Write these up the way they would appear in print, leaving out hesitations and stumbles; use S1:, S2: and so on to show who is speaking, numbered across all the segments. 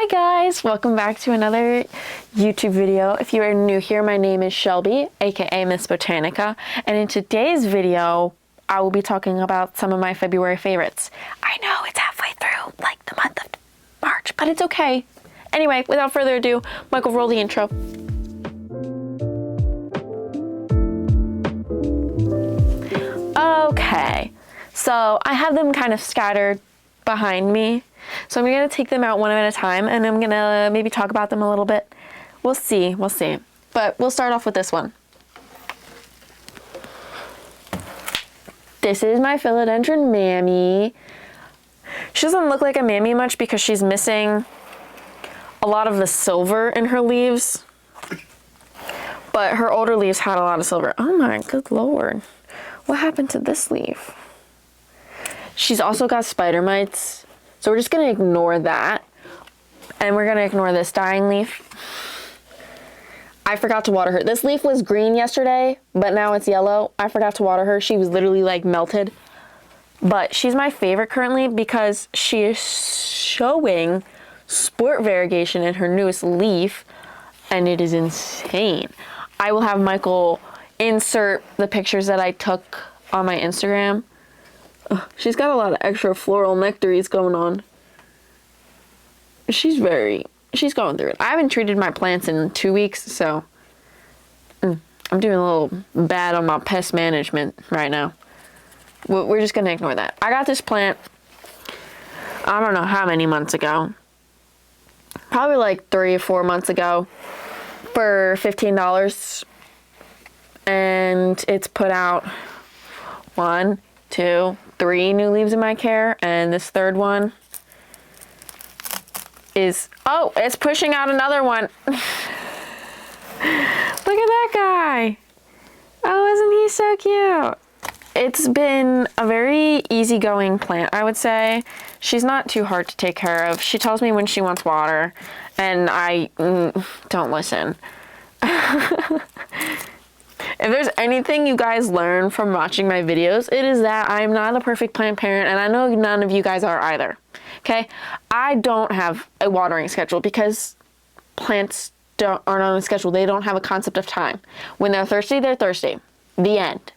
S1: Hi guys, welcome back to another YouTube video. If you are new here, my name is Shelby, aka Ms.Botanica, and in today's video, I will be talking about some of my February favorites. I know it's halfway through, like the month of March, but it's okay. Anyway, without further ado, Michael, roll the intro. Okay, so I have them kind of scattered behind me. So I'm going to take them out one at a time, and I'm going to maybe talk about them a little bit. We'll see. But we'll start off with this one. This is my philodendron mammy. She doesn't look like a mammy much because she's missing a lot of the silver in her leaves. But her older leaves had a lot of silver. Oh my good lord. What happened to this leaf? She's also got spider mites. So we're just going to ignore that. And we're going to ignore this dying leaf. I forgot to water her. This leaf was green yesterday, but now it's yellow. I forgot to water her. She was literally like melted. But she's my favorite currently because she is showing sport variegation in her newest leaf. And it is insane. I will have Michael insert the pictures that I took on my Instagram. She's got a lot of extra floral nectaries going on. She's going through it. I haven't treated my plants in 2 weeks, so I'm doing a little bad on my pest management right now. We're just gonna ignore that. I got this plant, I don't know how many months ago. Probably like 3 or 4 months ago for $15. And it's put out 1, 2, 3 new leaves in my care, and this third one is, oh, it's pushing out another one. Look at that guy. Oh, isn't he so cute? It's been a very easygoing plant, I would say. She's not too hard to take care of. She tells me when she wants water, and I don't listen. If there's anything you guys learn from watching my videos, it is that I'm not a perfect plant parent, and I know none of you guys are either. Okay? I don't have a watering schedule because plants aren't on a schedule. They don't have a concept of time. When they're thirsty, they're thirsty. The end.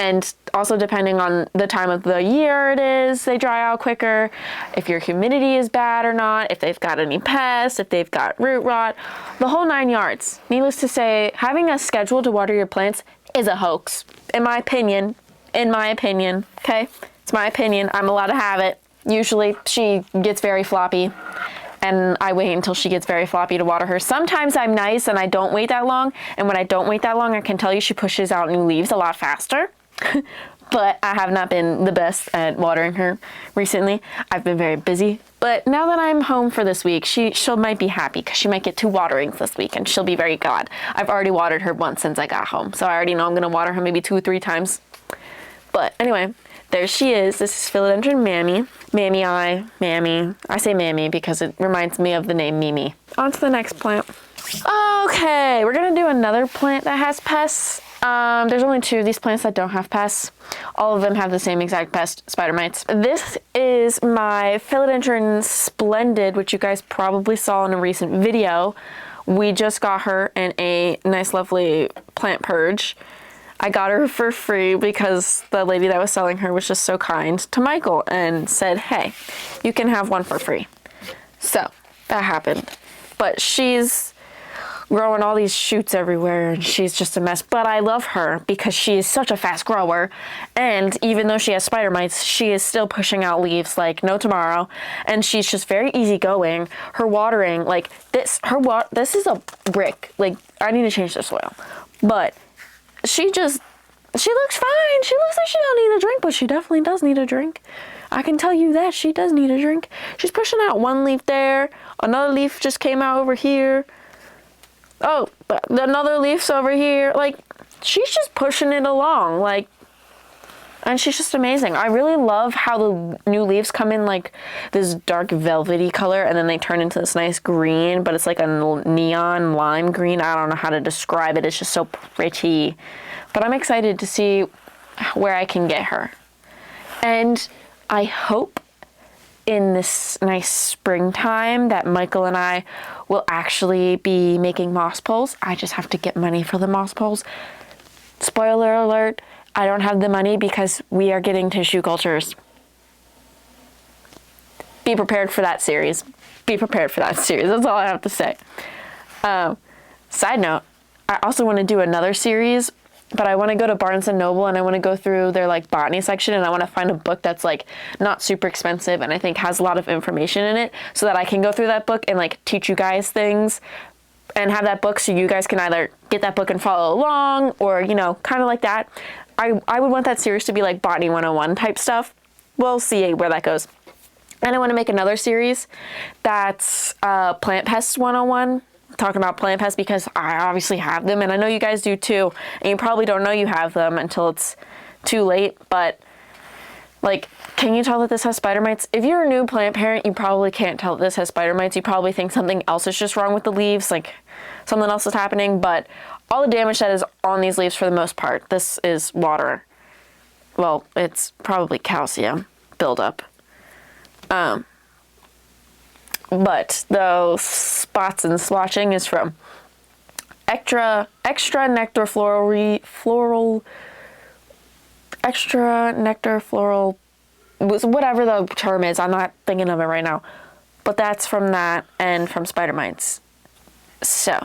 S1: And also depending on the time of the year it is, they dry out quicker, if your humidity is bad or not, if they've got any pests, if they've got root rot, the whole 9 yards. Needless to say, having a schedule to water your plants is a hoax, in my opinion, okay? It's my opinion, I'm allowed to have it. Usually she gets very floppy, and I wait until she gets very floppy to water her. Sometimes I'm nice and I don't wait that long, and when I don't wait that long, I can tell you she pushes out new leaves a lot faster. But I have not been the best at watering her recently. I've been very busy. But now that I'm home for this week, she might be happy because she might get 2 waterings this week and she'll be very glad. I've already watered her once since I got home, so I already know I'm going to water her maybe 2 or 3 times. But anyway, there she is. This is philodendron mammy. Mammy. I say mammy because it reminds me of the name Mimi. On to the next plant. Okay, we're going to do another plant that has pests. There's only 2 of these plants that don't have pests. All of them have the same exact pest, spider mites. This is my philodendron splendid, which you guys probably saw in a recent video. We just got her in a nice, lovely plant purge. I got her for free because the lady that was selling her was just so kind to Michael and said, hey, you can have one for free. So that happened. But she's growing all these shoots everywhere and she's just a mess, but I love her because she is such a fast grower, and even though she has spider mites, she is still pushing out leaves like no tomorrow, and she's just very easygoing. Her watering, like this is a brick. Like, I need to change the soil, but she looks fine. She looks like she don't need a drink, but she definitely does need a drink. I can tell you that she does need a drink. She's pushing out one leaf there, another leaf just came out over here. Oh, but another leaf's over here. Like, she's just pushing it along, like, and she's just amazing. I really love how the new leaves come in like this dark velvety color, and then they turn into this nice green, but it's like a neon lime green. I don't know how to describe it. It's just so pretty. But I'm excited to see where I can get her. And I hope in this nice springtime that Michael and I will actually be making moss poles. I just have to get money for the moss poles. Spoiler alert, I don't have the money because we are getting tissue cultures. Be prepared for that series. Be prepared for that series. That's all I have to say. Side note, I also want to do another series, but I want to go to Barnes & Noble and I want to go through their like botany section, and I want to find a book that's like not super expensive and I think has a lot of information in it, so that I can go through that book and like teach you guys things and have that book so you guys can either get that book and follow along, or, you know, kind of like that. I would want that series to be like Botany 101 type stuff. We'll see where that goes. And I want to make another series that's Plant Pests 101. Talking about plant pests because I obviously have them, and I know you guys do too, and you probably don't know you have them until it's too late. But like, can you tell that this has spider mites? If you're a new plant parent, you probably can't tell that this has spider mites. You probably think something else is just wrong with the leaves, like something else is happening, but all the damage that is on these leaves for the most part, this is water. Well, it's probably calcium buildup. But those spots and splotching is from extra nectar floral, whatever the term is. I'm not thinking of it right now. But that's from that and from spider mites. So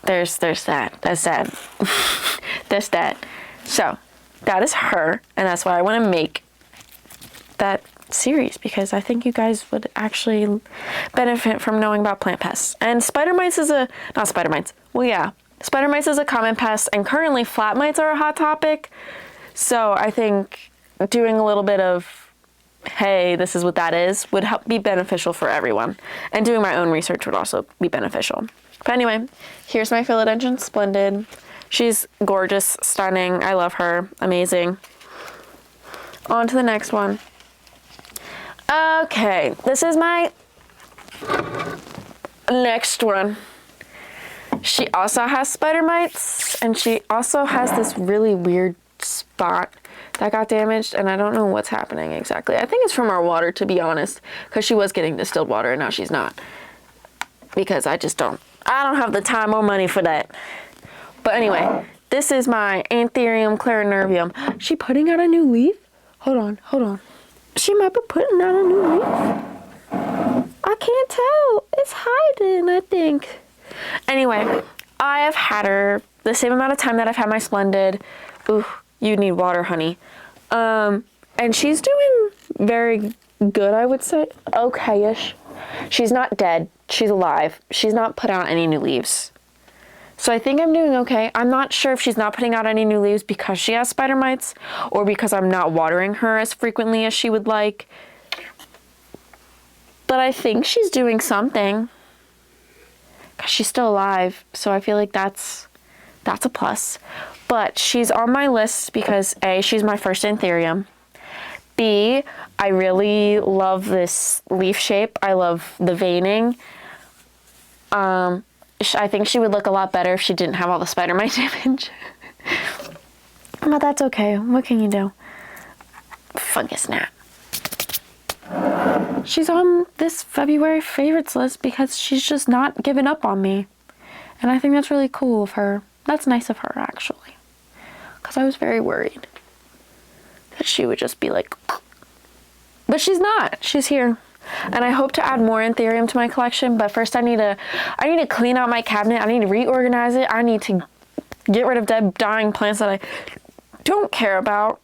S1: there's that. That's that. That's that. So that is her, and that's why I want to make that series, because I think you guys would actually benefit from knowing about plant pests. And spider mites is spider mites is a common pest, and currently flat mites are a hot topic. So I think doing a little bit of, hey, this is what that is, would help be beneficial for everyone. And doing my own research would also be beneficial. But anyway, here's my philodendron splendid. She's gorgeous, stunning. I love her. Amazing. On to the next one. Okay, this is my next one. She also has spider mites, and she also has this really weird spot that got damaged, and I don't know what's happening exactly. I think it's from our water, to be honest, because she was getting distilled water and now she's not, because I don't have the time or money for that. But anyway, this is my Anthurium clarinervium. She putting out a new leaf? Hold on. She might be putting out a new leaf. I can't tell. It's hiding, I think. Anyway, I have had her the same amount of time that I've had my Splendid. Ooh, you need water, honey. And she's doing very good, I would say. Okay-ish. She's not dead. She's alive. She's not put out any new leaves. So I think I'm doing okay. I'm not sure if she's not putting out any new leaves because she has spider mites, or because I'm not watering her as frequently as she would like. But I think she's doing something, because she's still alive. So I feel like that's a plus. But she's on my list because A, she's my first Anthurium. B, I really love this leaf shape. I love the veining. I think she would look a lot better if she didn't have all the spider mite damage. But that's okay. What can you do? Fungus gnat. She's on this February favorites list because she's just not giving up on me. And I think that's really cool of her. That's nice of her, actually. Because I was very worried that she would just be like... But she's not. She's here. And I hope to add more Anthurium to my collection, but first I need to clean out my cabinet. I need to reorganize it. I need to get rid of dead, dying plants that I don't care about.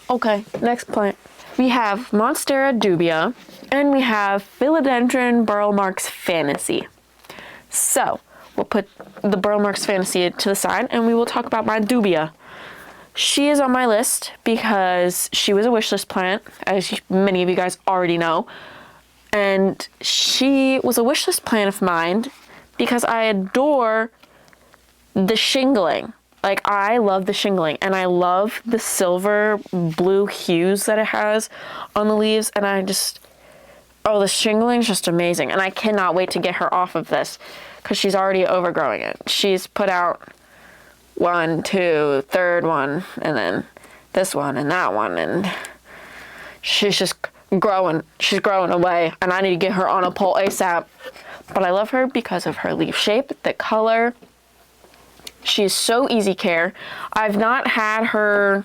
S1: Okay, next plant. We have Monstera dubia, and we have Philodendron Burlmark's Fantasy. So, we'll put the Burlmark's Fantasy to the side, and we will talk about my dubia. She is on my list because she was a wishlist plant, as many of you guys already know. And she was a wishlist plant of mine because I adore the shingling. Like, I love the shingling, and I love the silver blue hues that it has on the leaves. And the shingling is just amazing. And I cannot wait to get her off of this because she's already overgrowing it. She's put out 1, 2, third one, and then this one and that one, and she's just growing. She's growing away, and I need to get her on a pole ASAP. But I love her because of her leaf shape, the color. She's so easy care. I've not had her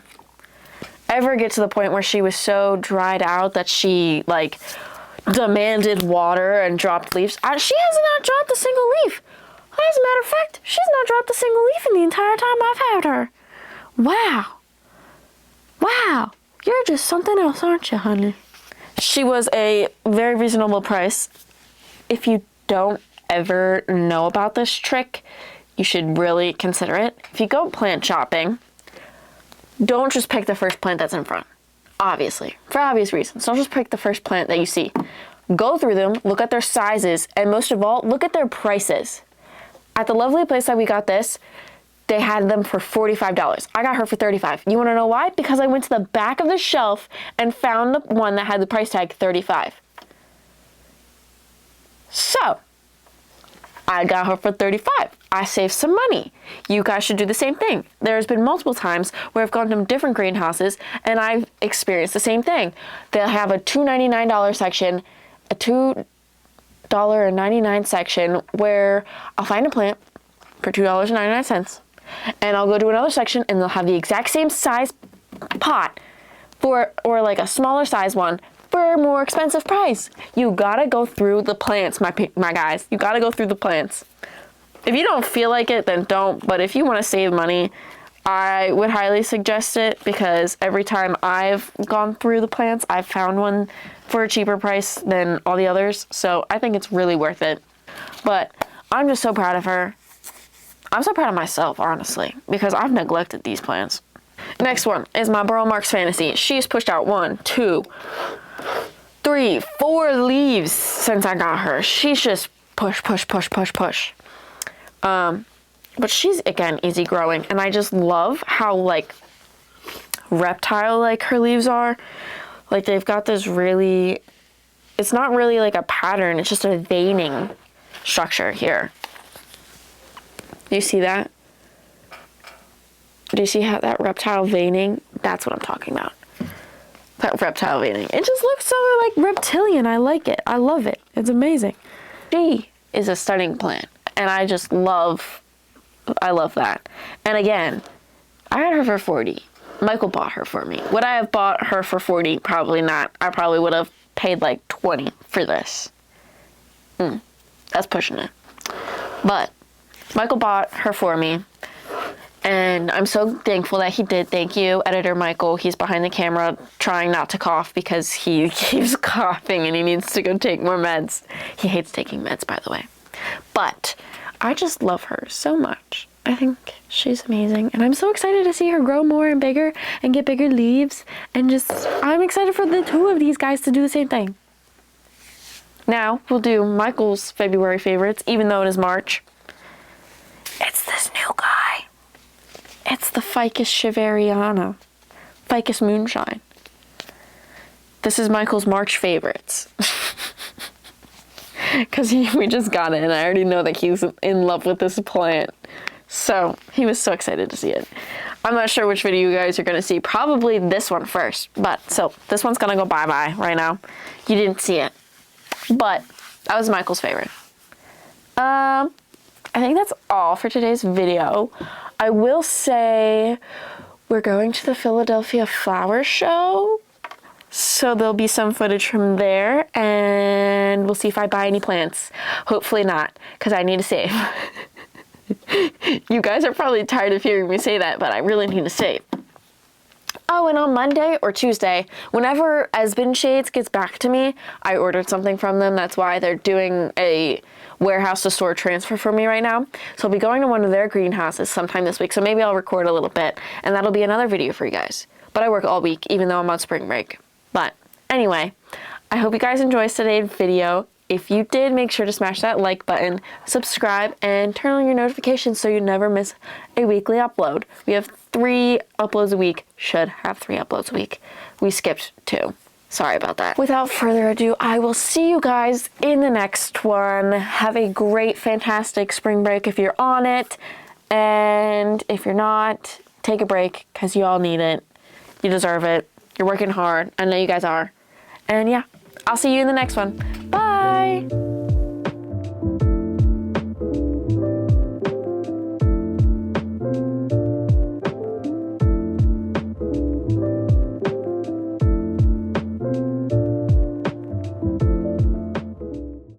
S1: ever get to the point where she was so dried out that she like demanded water and dropped leaves. She has not dropped a single leaf. As a matter of fact, she's not dropped a single leaf in the entire time I've had her. Wow. Wow. You're just something else, aren't you, honey? She was a very reasonable price. If you don't ever know about this trick, you should really consider it. If you go plant shopping, don't just pick the first plant that's in front. Obviously, for obvious reasons. Don't just pick the first plant that you see. Go through them, look at their sizes, and most of all, look at their prices. At the lovely place that we got this, they had them for $45. I got her for $35. You want to know why? Because I went to the back of the shelf and found the one that had the price tag $35. So, I got her for $35. I saved some money. You guys should do the same thing. There's been multiple times where I've gone to different greenhouses and I've experienced the same thing. They'll have a $2.99 section, a $2.99 section where I'll find a plant for $2.99, and I'll go to another section and they'll have the exact same size pot or like a smaller size one for a more expensive price. You gotta go through the plants, my guys. You gotta go through the plants. If you don't feel like it, then don't. But if you want to save money, I would highly suggest it, because every time I've gone through the plants, I've found one for a cheaper price than all the others. So I think it's really worth it. But I'm just so proud of her. I'm so proud of myself, honestly, because I've neglected these plants. Next one is my Burl Marks Fantasy. She's pushed out 1, 2, 3, 4 leaves since I got her. She's just push. But she's, again, easy growing. And I just love how, like, reptile-like her leaves are. Like, they've got this really, it's not really like a pattern. It's just a veining structure here. Do you see that? Do you see how that reptile veining? That's what I'm talking about. That reptile veining. It just looks so like reptilian. I like it. I love it. It's amazing. She is a stunning plant. And I just love, I love that. And again, I got her for $40. Michael bought her for me. Would I have bought her for $40? Probably not. I probably would have paid like $20 for this. That's pushing it. But Michael bought her for me, and I'm so thankful that he did. Thank you, editor Michael. He's behind the camera trying not to cough because he keeps coughing and he needs to go take more meds. He hates taking meds, by the way. But I just love her so much. I think she's amazing, and I'm so excited to see her grow more and bigger and get bigger leaves, and just, I'm excited for the two of these guys to do the same thing. Now, we'll do Michael's February favorites, even though it is March. It's this new guy. It's the Ficus Shiveriana. Ficus Moonshine. This is Michael's March favorites. Because we just got it, and I already know that he's in love with this plant. So, he was so excited to see it. I'm not sure which video you guys are going to see. Probably this one first. But, so, this one's going to go bye-bye right now. You didn't see it. But, that was Michael's favorite. I think that's all for today's video. I will say we're going to the Philadelphia Flower Show. So there'll be some footage from there, and we'll see if I buy any plants. Hopefully not, because I need to save. You guys are probably tired of hearing me say that, but I really need to save. Oh, and on Monday or Tuesday, whenever Esben Shades gets back to me, I ordered something from them. That's why they're doing a warehouse to store transfer for me right now. So I'll be going to one of their greenhouses sometime this week. So maybe I'll record a little bit, and that'll be another video for you guys. But I work all week, even though I'm on spring break. But anyway, I hope you guys enjoyed today's video. If you did, make sure to smash that like button, subscribe, and turn on your notifications so you never miss a weekly upload. We have 3 uploads a week. Should have 3 uploads a week. We skipped 2. Sorry about that. Without further ado, I will see you guys in the next one. Have a great, fantastic spring break if you're on it. And if you're not, take a break, because you all need it. You deserve it. You're working hard. I know you guys are. And yeah, I'll see you in the next one. Bye!